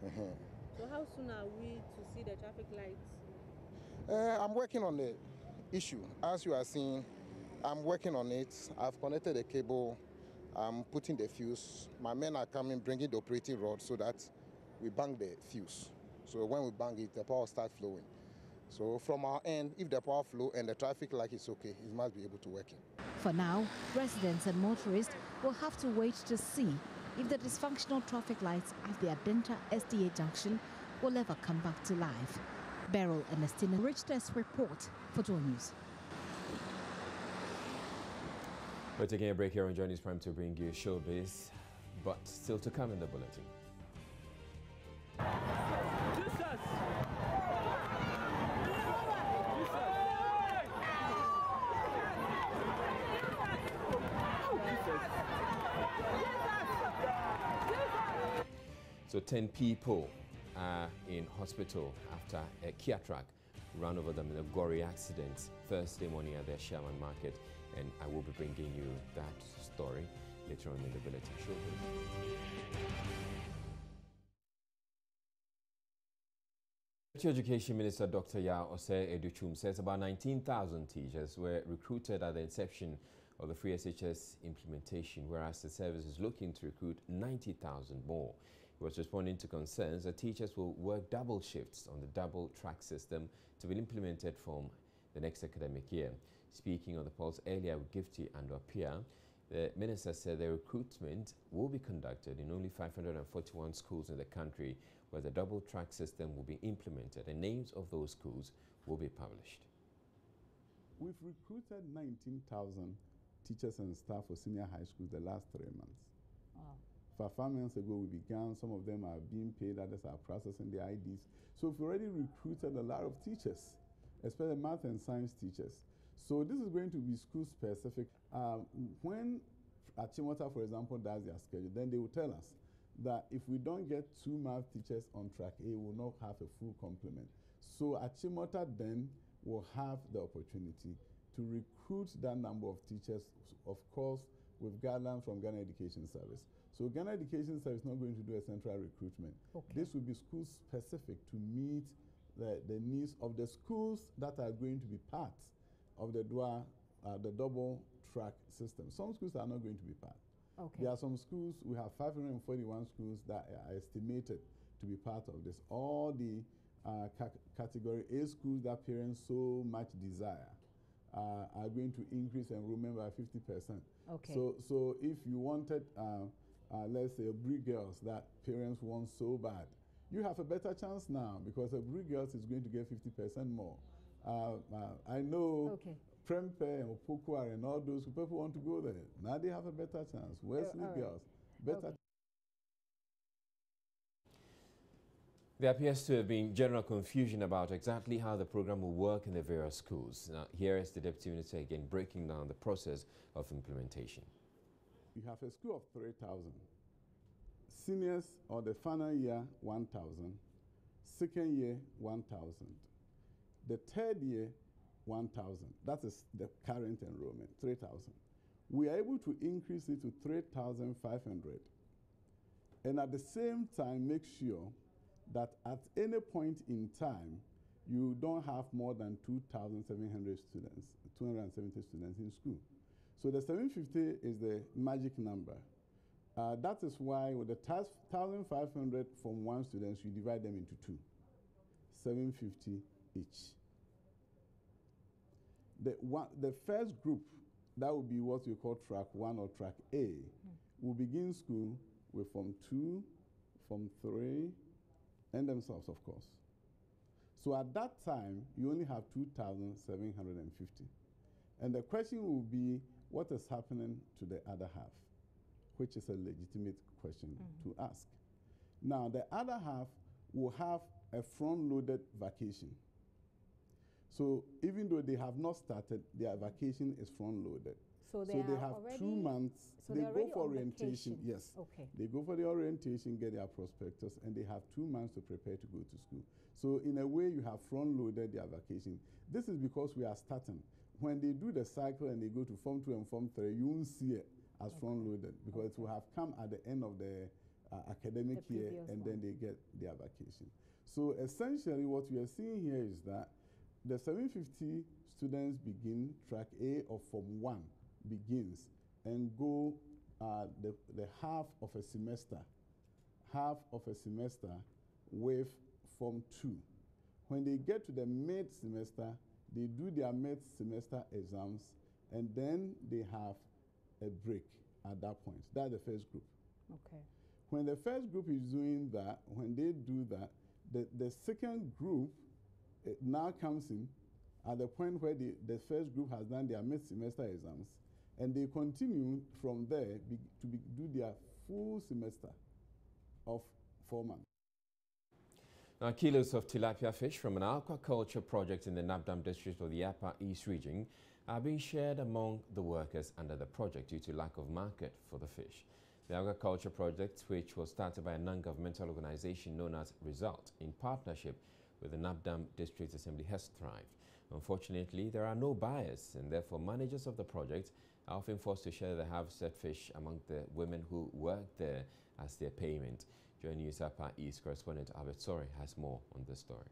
[SPEAKER 8] So how soon are we to see the traffic lights?
[SPEAKER 7] I'm working on the issue. As you are seeing, I'm working on it. I've connected the cable. I'm putting the fuse. My men are coming, bringing the operating rod so that we bang the fuse. So when we bang it, the power starts flowing. So from our end, if the power flow and the traffic light is okay, it must be able to work.
[SPEAKER 23] For now, residents and motorists will have to wait to see if the dysfunctional traffic lights at the Adenta SDA junction will ever come back to life. Beryl Ernestina, Richter's report for Joy News.
[SPEAKER 1] We're taking a break here on Joy News Prime to bring you showbiz, but still to come in the bulletin. So 10 people are in hospital after a Kia truck ran over them in a gory accident Thursday morning at their Sherman Market, and I will be bringing you that story later on in the bulletin shortly. Education Minister Dr. Yao Osei Educhum says about 19,000 teachers were recruited at the inception of the free SHS implementation, whereas the service is looking to recruit 90,000 more. He was responding to concerns that teachers will work double shifts on the double track system to be implemented from the next academic year. Speaking on the Pulse earlier with Gifty and Wapia, the minister said the recruitment will be conducted in only 541 schools in the country, where the double track system will be implemented, and names of those schools will be published.
[SPEAKER 2] We've recruited 19,000 teachers and staff for senior high schools the last 3 months. Wow. 5 months ago, we began. Some of them are being paid, others are processing their IDs. So we've already recruited a lot of teachers, especially math and science teachers. So this is going to be school-specific. When Achimota, for example, does their schedule, then they will tell us that if we don't get 2 math teachers on track A, we will not have a full complement. So Achimota then will have the opportunity to recruit that number of teachers, of course, with guidelines from Ghana Education Service. So Ghana Education Service is not going to do a central recruitment. Okay. This will be school-specific to meet the needs of the schools that are going to be part of the double track system. Some schools are not going to be part. Okay. There are some schools, we have 541 schools that are estimated to be part of this. All the category A schools that parents so much desire are going to increase enrollment by 50%. Okay. So if you wanted, let's say, Brig girls that parents want so bad,
[SPEAKER 4] you have a better chance now because a Buri Girls is going to get 50% more. I know Prempe and Opokuar and all those people want to go there. Now they have a better chance. Wesley Girls, better.
[SPEAKER 1] There appears to have been general confusion about exactly how the program will work in the various schools. Now, here is the Deputy Minister again breaking down the process of implementation.
[SPEAKER 4] You have a school of 3,000. Seniors or the final year, 1,000. Second year, 1,000. The third year, 1,000. That is the current enrollment, 3,000. We are able to increase it to 3,500. And at the same time, make sure that at any point in time, you don't have more than 2,700 students, 270 students in school. So the 750 is the magic number. That is why with the 1,500 from one student, you divide them into two, 750 each. The first group, that would be what we call track 1 or track A, will begin school with Form 2, Form 3, and themselves, of course. So at that time, you only have 2,750. And the question will be, what is happening to the other half? Which is a legitimate question to ask. Now, the other half will have a front-loaded vacation. So even though they have not started, their vacation is front-loaded.
[SPEAKER 9] So they
[SPEAKER 4] have
[SPEAKER 9] already,
[SPEAKER 4] 2 months.
[SPEAKER 9] So
[SPEAKER 4] they go for
[SPEAKER 9] orientation.
[SPEAKER 4] Yes.
[SPEAKER 9] Okay.
[SPEAKER 4] They go for the orientation, get their prospectus, and they have 2 months to prepare to go to school. So in a way, you have front-loaded their vacation. This is because we are starting. When they do the cycle and they go to Form 2 and Form 3, you won't see it as front-loaded because it will have come at the end of the academic year, and then they get their vacation. So essentially, what we are seeing here is that the 750 students begin, track A of Form 1 begins and go the half of a semester with Form 2. When they get to the mid-semester, they do their mid-semester exams, and then they have a break at that point. That's the first group.
[SPEAKER 9] Okay.
[SPEAKER 4] When the first group is doing that, when they do that, the second group now comes in at the point where the first group has done their mid-semester exams, and they continue from there to do their full semester of 4 months.
[SPEAKER 1] Now, kilos of tilapia fish from an aquaculture project in the Nabdam district of the Upper East region are being shared among the workers under the project due to lack of market for the fish. The aquaculture project, which was started by a non-governmental organization known as Result, in partnership with the Nabdam District Assembly, has thrived. Unfortunately, there are no buyers, and therefore managers of the project are often forced to share the harvested fish among the women who work there as their payment. Joining News Upper East correspondent Albert Sori has more on this story.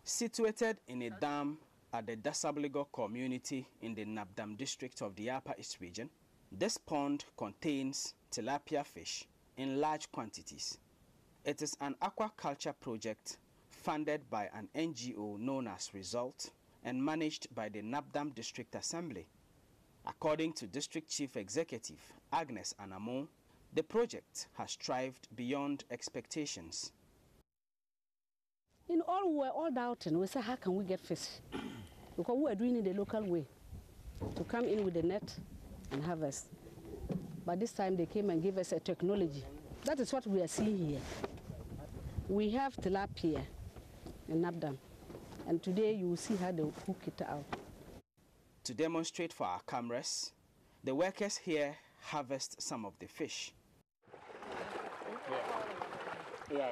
[SPEAKER 10] Situated in a dam at the Dasabligo community in the Nabdam district of the Upper East region, this pond contains tilapia fish in large quantities. It is an aquaculture project funded by an NGO known as Result and managed by the Nabdam District Assembly. According to District Chief Executive Agnes Anamo, the project has thrived beyond expectations.
[SPEAKER 11] In all, we were all doubting. We said, how can we get fish? Because we were doing it the local way, to come in with the net and harvest. But this time they came and gave us a technology. That is what we are seeing here. We have tilapia in Nabdam, and today you will see how they cook it out.
[SPEAKER 10] To demonstrate for our cameras, the workers here harvest some of the fish.
[SPEAKER 11] Yeah.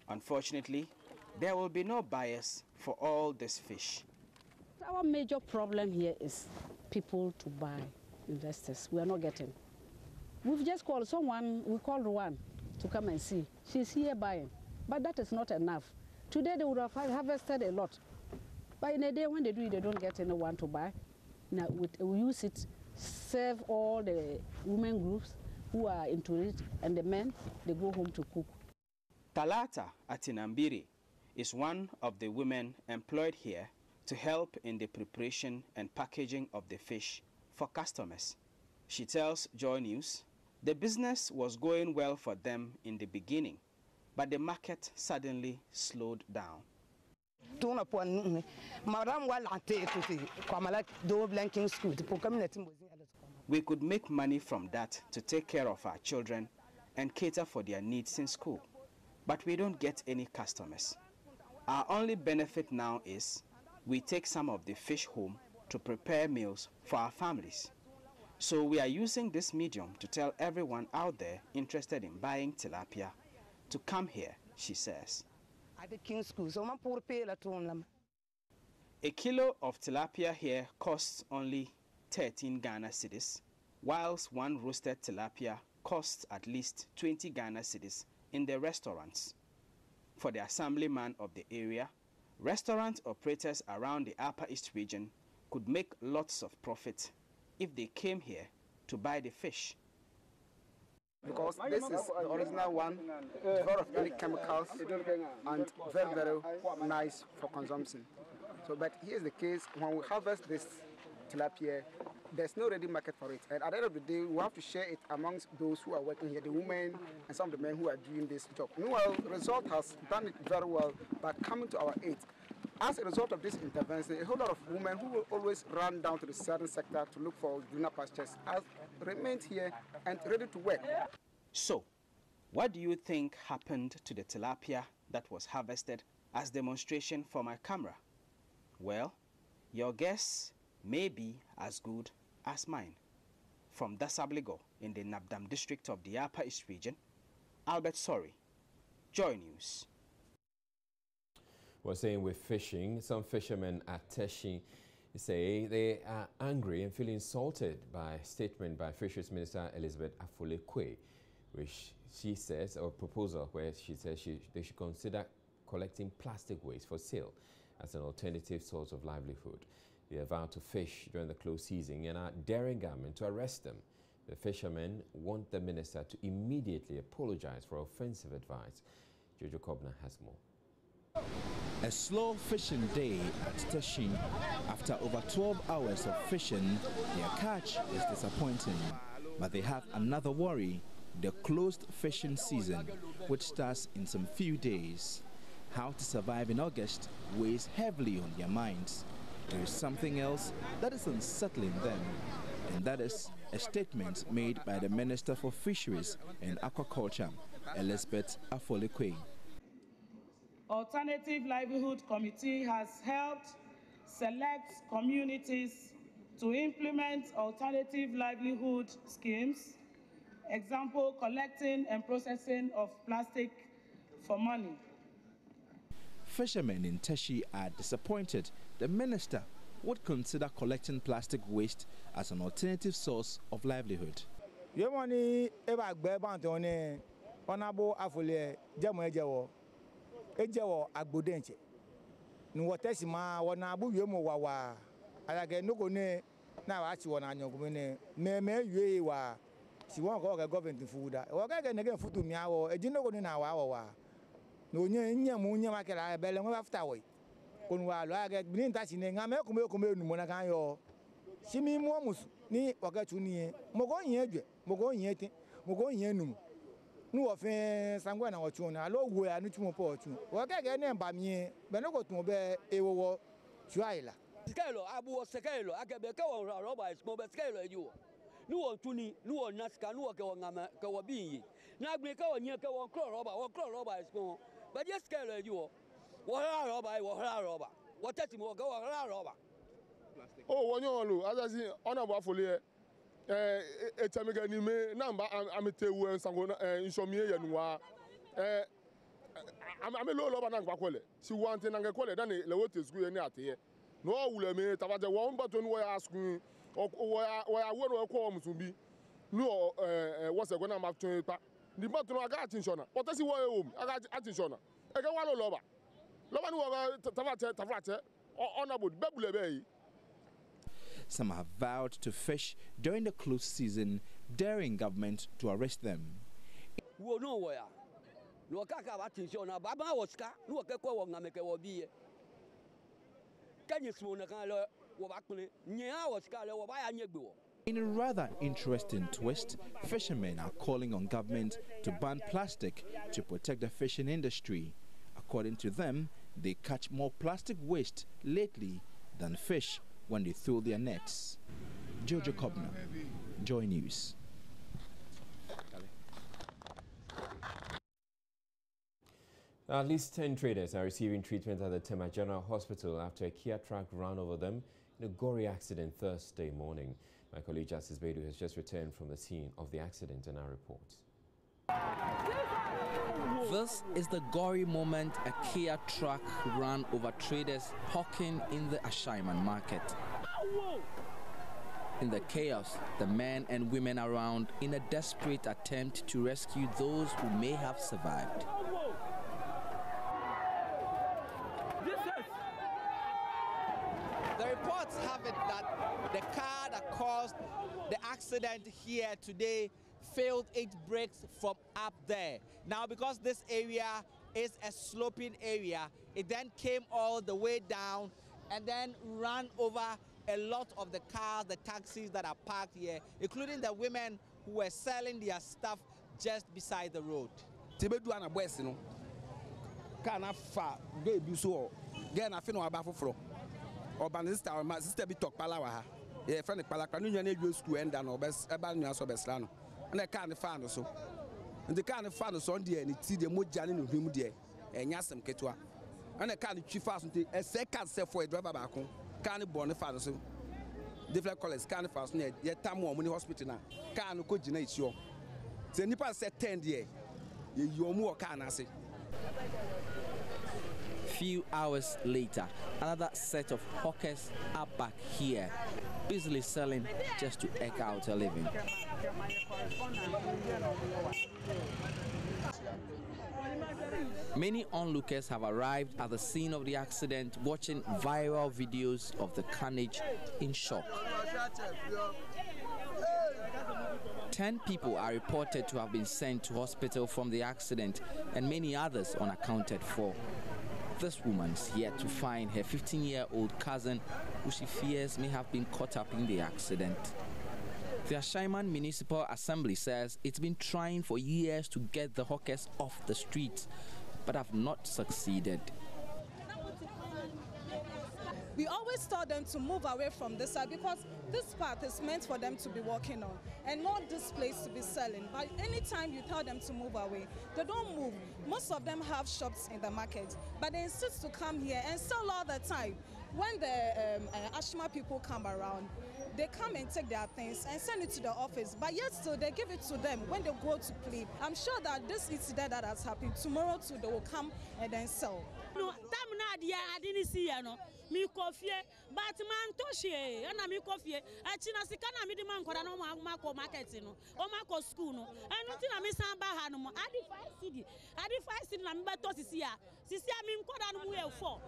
[SPEAKER 10] Unfortunately, there will be no buyers for all this fish.
[SPEAKER 11] Our major problem here is people to buy, investors. We are not getting. We've just called someone, we called one to come and see. She's here buying, but that is not enough. Today they would have harvested a lot. But in a day when they do it, they don't get anyone to buy. Now we use it serve all the women groups who are into it, and the men, they go home to cook.
[SPEAKER 10] Talata Atinambiri is one of the women employed here to help in the preparation and packaging of the fish for customers. She tells Joy News the business was going well for them in the beginning, but the market suddenly slowed down. We could make money from that to take care of our children and cater for their needs in school, but we don't get any customers. Our only benefit now is we take some of the fish home to prepare meals for our families. So we are using this medium to tell everyone out there interested in buying tilapia to come here, she says. A kilo of tilapia here costs only 13 Ghana cedis, whilst one roasted tilapia costs at least 20 Ghana cedis in the restaurants. For the assemblyman of the area, restaurant operators around the Upper East region could make lots of profit if they came here to buy the fish.
[SPEAKER 9] Because this is the original one, devoid of any chemicals and very, very nice for consumption. So, but here's the case, when we harvest this tilapia, there's no ready market for it. And at the end of the day, we have to share it amongst those who are working here, the women and some of the men who are doing this job. Meanwhile, the result has done it very well, but coming to our aid. As a result of this intervention, a whole lot of women who will always run down to the southern sector to look for greener pastures have remained here and ready to work.
[SPEAKER 10] So, what do you think happened to the tilapia that was harvested as demonstration for my camera? Well, your guess may be as good as mine. From Dasabligo in the Nabdam district of the Upper East region, Albert Sorry, Joy News.
[SPEAKER 1] We're saying with fishing, some fishermen at Teshi say they are angry and feel insulted by a statement by Fisheries Minister Elizabeth Afule-Kwe, which she says, or a proposal where she says they should consider collecting plastic waste for sale as an alternative source of livelihood. They are vowed to fish during the close season and are daring government to arrest them. The fishermen want the minister to immediately apologize for offensive advice. Jojo Kobna has more.
[SPEAKER 12] A slow fishing day at Teshi. After over 12 hours of fishing, their catch is disappointing. But they have another worry, the closed fishing season, which starts in some few days. How to survive in August weighs heavily on their minds. There is something else that is unsettling them, and that is a statement made by the Minister for Fisheries and Aquaculture, Elizabeth Afule-Kwe.
[SPEAKER 15] Alternative Livelihood Committee has helped select communities to implement alternative livelihood schemes, example, collecting and processing of plastic for money.
[SPEAKER 12] Fishermen in Teshi are disappointed the minister would consider collecting plastic waste as an alternative source of livelihood.
[SPEAKER 9] Ejewo agbodenche nwotesi ma wona bu wiemo wawa alage nugo ne na wa chi wona anyogumene meme yue wa si won ko government fuda wo ga ne futu mi awo ejinogo ne na wa wa no nye nyemu nyema kala bele ngo after we kun wa lo aga binin ta sine ngame ko me nu mona kan yo simi mo musu ni waga tuni mo go yin edwe mo go yin ete mo go yin nu nu ofin sangwa na ochu na lo wo anu tumo po ochu wo gege ne mba mi be no ko tun be ewowo chuaila
[SPEAKER 17] skelo abu wo skelo agebe ke won roba is mo be skelo eju nu won tuni nu won naska nu wo ke won ngama ke wo bi na gbe ke won yen ke won kro roba is mo be je skelo eju wo ha roba wo teti mo ke wo ha roba
[SPEAKER 18] o won yon lo azasi ona bo afole etamega ni me namba amitewu ensango insomie yenuwa ame lo ba na kwakwele si wante na ngekwele dan le wote sku ye ni ateye no wule me tabaje wo mba to no ya asku wo ya wero ko musumbi no wo se gona ma tun pa ni ba to no aga attention potesi wo e home aga attention e ga wa lo ba ni wo tafache ona bod bebule be yi.
[SPEAKER 12] Some have vowed to fish during the close season, daring government to arrest them. In a rather interesting twist, fishermen are calling on government to ban plastic to protect the fishing industry. According to them, they catch more plastic waste lately than fish when they throw their nets. Jojo Kobna, Joy News.
[SPEAKER 1] At least 10 traders are receiving treatment at the Tema General Hospital after a Kia truck ran over them in a gory accident Thursday morning. My colleague Justice Bedu has just returned from the scene of the accident in our report.
[SPEAKER 14] This is the gory moment a Kia truck ran over traders hawking in the Ashaiman market. In the chaos, the men and women around in a desperate attempt to rescue those who may have survived.
[SPEAKER 16] The reports have it that the car that caused the accident here today failed its brakes from up there. Now, because this area is a sloping area, it then came all the way down and then ran over a lot of the cars, the taxis that are parked here, including the women who were selling their stuff just beside the road.
[SPEAKER 19] Sister be talk palawa. Yeah, friend palaka. No, you need to school and no best. About you also best lano. And I can't find so. And the can't find so on the end. It's the mojani no him there. And yasem ketwa. And I can't chief fast until a second self for a driver back home. Can't born the father so. Different colors can't fast near. Yet time more money hospital now. Can't go generate you. The nipa said 10 years. You more can't say.
[SPEAKER 14] Few hours later, another set of hawkers are back here, busily selling just to eke out a living. Many onlookers have arrived at the scene of the accident, watching viral videos of the carnage in shock. 10 people are reported to have been sent to hospital from the accident, and many others unaccounted for. This woman's yet to find her 15-year-old cousin, who she fears may have been caught up in the accident. The Ashaiman Municipal Assembly says it's been trying for years to get the hawkers off the streets, but have not succeeded.
[SPEAKER 20] We always tell them to move away from this side because this path is meant for them to be walking on and not this place to be selling. But anytime you tell them to move away, they don't move. Most of them have shops in the market, but they insist to come here and sell all the time. When the Ashma people come around, they come and take their things and send it to the office, but yet still they give it to them when they go to plead. I'm sure that this incident that has happened, tomorrow too they will come and then sell.
[SPEAKER 21] No, I didn't see you. Mi coffee, but man toshe, and mi coffee. I china sikana mi demand for no mako marketing, or mako school, no. I don't think I miss some bahano. I defy city, I'm better to see ya. Sisia mi mkoda no muye for.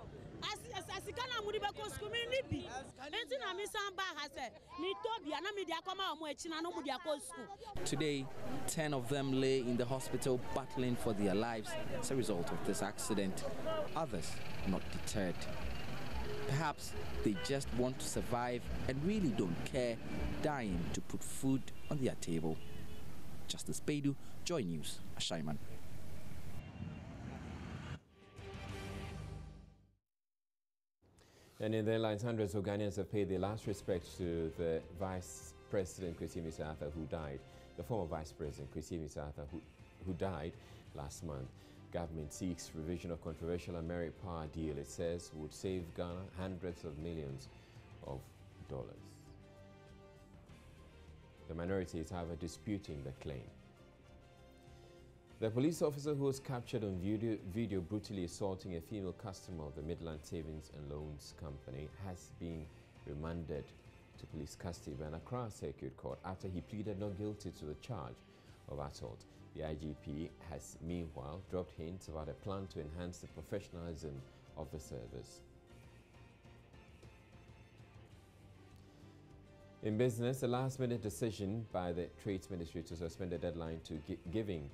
[SPEAKER 21] As sikana mudi bako school mi nibi. Enti na mi some bahase. Mi tobi ana mi dia koma omo china no mudi ako school.
[SPEAKER 14] Today, 10 of them lay in the hospital battling for their lives as a result of this accident. Others not deterred. Perhaps they just want to survive and really don't care, dying to put food on their table. Justice Bedu, Joy News, Ashaiman.
[SPEAKER 1] And in the airlines, hundreds of Ghanaians have paid their last respects to the Vice President Kwesi Misartha, who died. The former Vice President Kwesi Misartha, who died last month. Government seeks revision of controversial American power deal, it says, would save Ghana hundreds of millions of dollars. The minority is, however, disputing the claim. The police officer who was captured on video brutally assaulting a female customer of the Midland Savings and Loans Company has been remanded to police custody by an Accra Circuit Court after he pleaded not guilty to the charge of assault. The IGP has meanwhile dropped hints about a plan to enhance the professionalism of the service. In business, a last-minute decision by the Trades Ministry to suspend the deadline to giving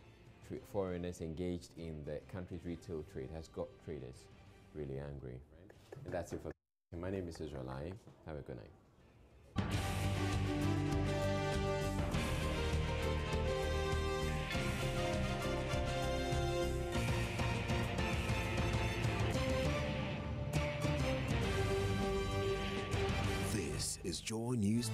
[SPEAKER 1] foreigners engaged in the country's retail trade has got traders really angry. And that's it for today. My name is Israelai. Have a good night.
[SPEAKER 3] This is Joy News.